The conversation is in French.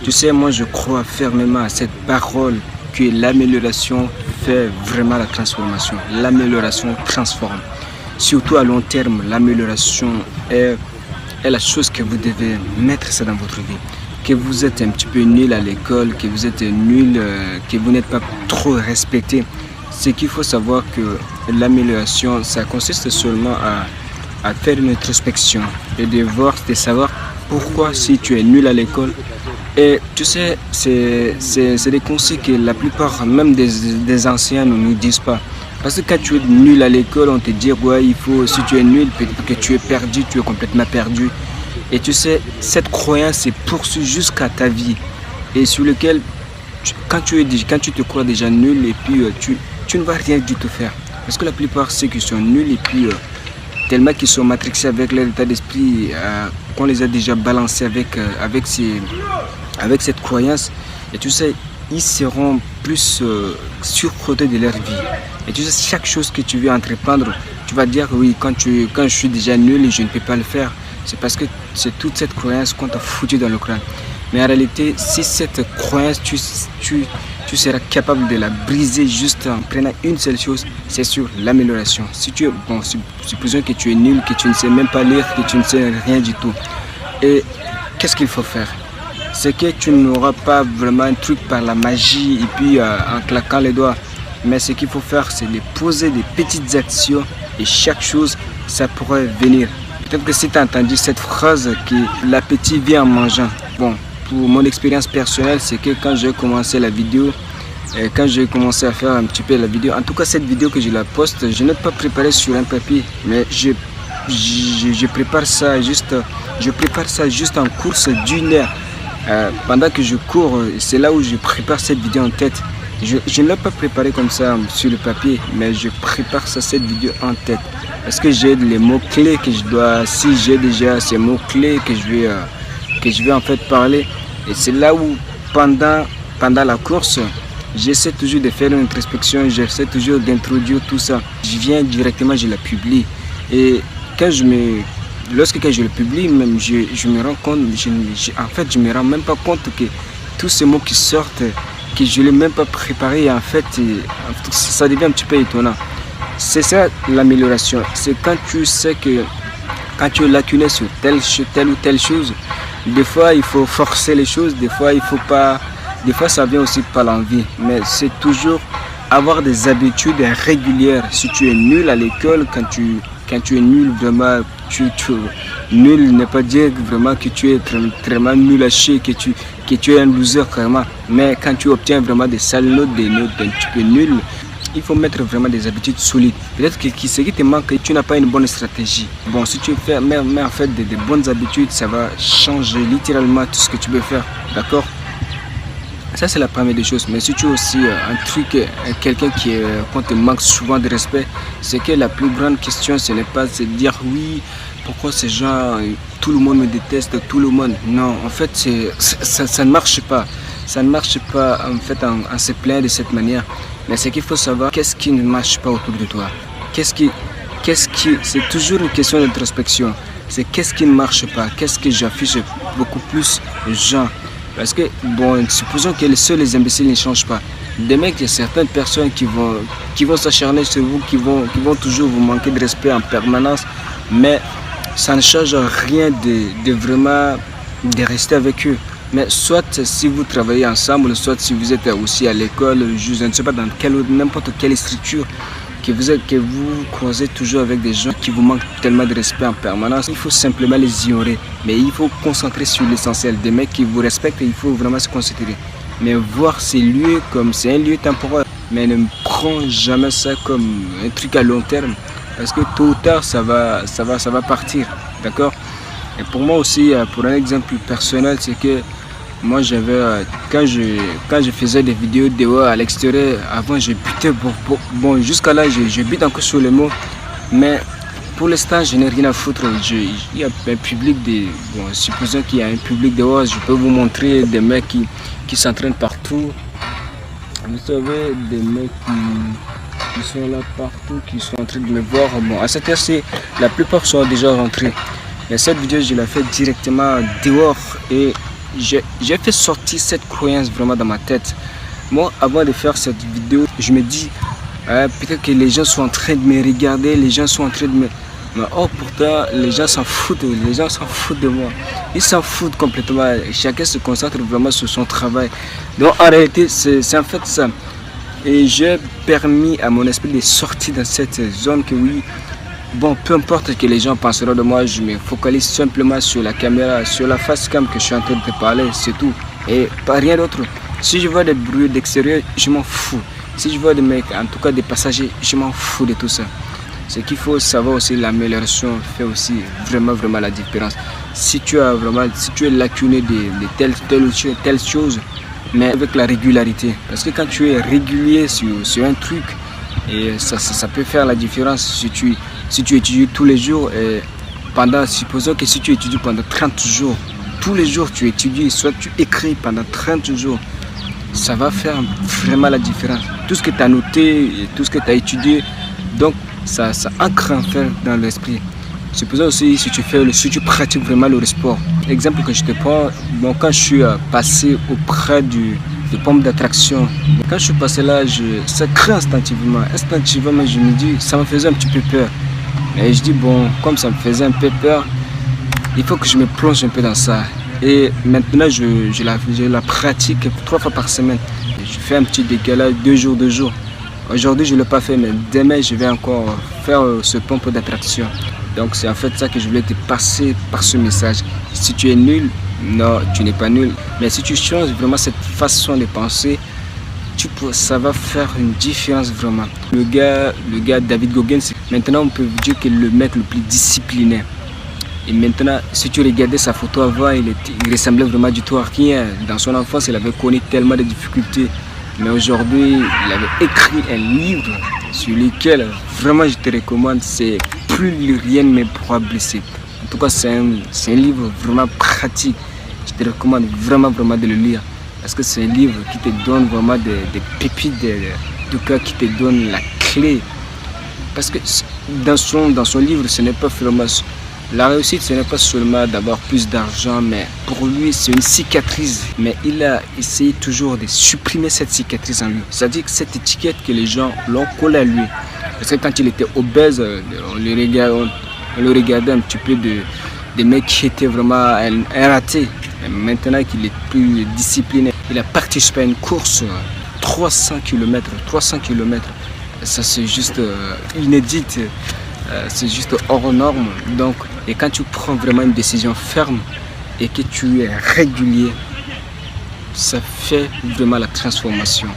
Tu sais, moi je crois fermement à cette parole que l'amélioration fait vraiment la transformation. L'amélioration transforme. Surtout à long terme, l'amélioration est la chose que vous devez mettre ça dans votre vie. Que vous êtes un petit peu nul à l'école, que vous êtes nul, que vous n'êtes pas trop respecté. C'est qu'il faut savoir que l'amélioration, ça consiste seulement à faire une introspection et de savoir pourquoi si tu es nul à l'école. Et tu sais, c'est des conseils que la plupart, même des anciens, ne nous disent pas. Parce que quand tu es nul à l'école, on te dit, ouais, si tu es nul, peut-être que tu es perdu, tu es complètement perdu. Et tu sais, cette croyance se poursuit jusqu'à ta vie. Et sur lequel, quand tu te crois déjà nul, et puis tu ne vas rien du tout faire. Parce que la plupart, ceux qui sont nuls, et puis tellement qu'ils sont matrixés avec leur état d'esprit, qu'on les a déjà balancés avec cette croyance. Et tu sais, ils seront plus surcotés de leur vie. Et tu sais, chaque chose que tu veux entreprendre, tu vas dire oui, quand je suis déjà nul et je ne peux pas le faire, c'est parce que c'est toute cette croyance qu'on t'a foutu dans le crâne. Mais en réalité, si cette croyance, tu seras capable de la briser juste en prenant une seule chose, c'est sur l'amélioration. Si tu es, bon, supposons que tu es nul, que tu ne sais même pas lire, que tu ne sais rien du tout. Et qu'est-ce qu'il faut faire? C'est que tu n'auras pas vraiment un truc par la magie et puis en claquant les doigts. Mais ce qu'il faut faire, c'est de poser des petites actions et chaque chose, ça pourrait venir. Peut-être que si tu as entendu cette phrase que l'appétit vient en mangeant. Bon, pour mon expérience personnelle, c'est que quand j'ai commencé la vidéo, quand j'ai commencé à faire un petit peu la vidéo, en tout cas cette vidéo que je la poste, je n'ai pas préparé sur un papier, mais je prépare ça juste en course d'une heure. Pendant que je cours, c'est là où je prépare cette vidéo en tête. Je ne l'ai pas préparé comme ça sur le papier, mais je prépare cette vidéo en tête. Parce que j'ai les mots-clés que je dois, si j'ai déjà ces mots-clés que je vais en fait parler. Et c'est là où, pendant la course, j'essaie toujours de faire une introspection, j'essaie toujours d'introduire tout ça. Je viens directement, je la publie. Et lorsque je le publie, même, je me rends compte, en fait, je me rends même pas compte que tous ces mots qui sortent, que je ne l'ai même pas préparé, et en fait, ça devient un petit peu étonnant. C'est ça l'amélioration. C'est quand tu sais que quand tu es lacuné sur telle ou telle chose, des fois il faut forcer les choses, des fois il faut pas, des fois ça vient aussi par l'envie. Mais c'est toujours avoir des habitudes régulières. Si tu es nul à l'école, quand tu es nul, vraiment, nul n'est pas dire vraiment que tu es vraiment nul à chier, que tu es un loser vraiment. Mais quand tu obtiens vraiment des sales notes, des notes un petit peu nulles, il faut mettre vraiment des habitudes solides. Peut-être que ce qui te manque, tu n'as pas une bonne stratégie. Bon, si tu fais, mais en fait des bonnes habitudes, ça va changer littéralement tout ce que tu veux faire. D'accord? Ça, c'est la première des choses. Mais si tu as aussi un truc, quelqu'un qu'on te manque souvent de respect, c'est que la plus grande question, ce n'est pas de se dire oui, pourquoi ces gens, tout le monde me déteste, tout le monde. Non, en fait, ça ne marche pas. Ça ne marche pas en fait en se plaindre de cette manière. Mais c'est qu'il faut savoir qu'est-ce qui ne marche pas autour de toi. C'est toujours une question d'introspection. C'est qu'est-ce qui ne marche pas, qu'est-ce que j'affiche beaucoup plus aux gens. Parce que, bon, supposons que seuls les imbéciles ne changent pas. Des mecs, il y a certaines personnes qui vont s'acharner sur vous, qui vont toujours vous manquer de respect en permanence. Mais ça ne change rien de vraiment de rester avec eux. Mais soit si vous travaillez ensemble, soit si vous êtes aussi à l'école, je ne sais pas dans n'importe quelle structure, que vous croisez toujours avec des gens qui vous manquent tellement de respect en permanence, il faut simplement les ignorer. Mais il faut concentrer sur l'essentiel. Des mecs qui vous respectent, il faut vraiment se concentrer. Mais voir ces lieux comme c'est un lieu temporaire. Mais ne prends jamais ça comme un truc à long terme. Parce que tôt ou tard, ça va partir. D'accord? Et pour moi aussi, pour un exemple personnel, c'est que moi quand je faisais des vidéos dehors à l'extérieur, avant je butais bon jusqu'à là je bute encore sur les mots, mais pour l'instant je n'ai rien à foutre. Il y a un public bon, supposons qu'il y a un public dehors, je peux vous montrer des mecs qui s'entraînent partout. Vous savez, des mecs qui sont là partout, qui sont en train de me voir. Bon, à cette heure-ci, la plupart sont déjà rentrés. Mais cette vidéo, je l'ai fait directement dehors et j'ai fait sortir cette croyance vraiment dans ma tête. Moi, avant de faire cette vidéo, je me dis, peut-être que les gens sont en train de me regarder, les gens sont en train de me... Mais oh, pourtant, les gens s'en foutent de moi. Ils s'en foutent complètement. Chacun se concentre vraiment sur son travail. Donc, en réalité, c'est en fait ça. Et j'ai permis à mon esprit de sortir dans cette zone que oui, bon, peu importe ce que les gens penseront de moi, je me focalise simplement sur la caméra, sur la face cam que je suis en train de te parler, c'est tout. Et pas rien d'autre. Si je vois des bruits d'extérieur, je m'en fous. Si je vois des mecs, en tout cas des passagers, je m'en fous de tout ça. Ce qu'il faut savoir aussi, l'amélioration fait aussi vraiment la différence. Si tu es lacuné de telle chose, mais avec la régularité. Parce que quand tu es régulier sur un truc, et ça peut faire la différence. Si tu étudies tous les jours, et supposons que si tu étudies pendant 30 jours, tous les jours tu étudies, soit tu écris pendant 30 jours, ça va faire vraiment la différence. Tout ce que tu as noté, et tout ce que tu as étudié, donc ça ancre en fait dans l'esprit. Supposons aussi si tu pratiques vraiment le sport. Exemple que je te prends, bon, quand je suis passé auprès de pompe d'attraction, quand je suis passé là, ça crée instantanément. Instantanément, je me dis, ça me faisait un petit peu peur. Et je dis, bon, comme ça me faisait un peu peur, il faut que je me plonge un peu dans ça. Et maintenant, je la pratique 3 fois par semaine. Je fais un petit décalage 2 jours. Aujourd'hui, je ne l'ai pas fait, mais demain, je vais encore faire ce pompe d'attraction. Donc, c'est en fait ça que je voulais te passer par ce message. Si tu es nul, non, tu n'es pas nul. Mais si tu changes vraiment cette façon de penser, ça va faire une différence vraiment. Le gars David Goggins, maintenant, on peut dire que le mec le plus discipliné. Et maintenant, si tu regardais sa photo avant, il ressemblait vraiment du tout à rien. Dans son enfance, il avait connu tellement de difficultés. Mais aujourd'hui, il avait écrit un livre sur lequel vraiment je te recommande, c'est Plus rien ne me pourra blesser. En tout cas, c'est un livre vraiment pratique. Je te recommande vraiment de le lire. Parce que c'est un livre qui te donne vraiment des pépites de cœur, qui te donne la clé. Parce que dans son livre, ce n'est pas vraiment... La réussite, ce n'est pas seulement d'avoir plus d'argent, mais pour lui, c'est une cicatrice. Mais il a essayé toujours de supprimer cette cicatrice en lui. C'est-à-dire que cette étiquette que les gens l'ont collée à lui. Parce que quand il était obèse, on le regardait un petit peu des mecs qui étaient vraiment un raté. Et maintenant qu'il est plus discipliné, il a participé à une course 300 km. Ça, c'est juste inédit. C'est juste hors norme. Donc, et quand tu prends vraiment une décision ferme et que tu es régulier, ça fait vraiment la transformation.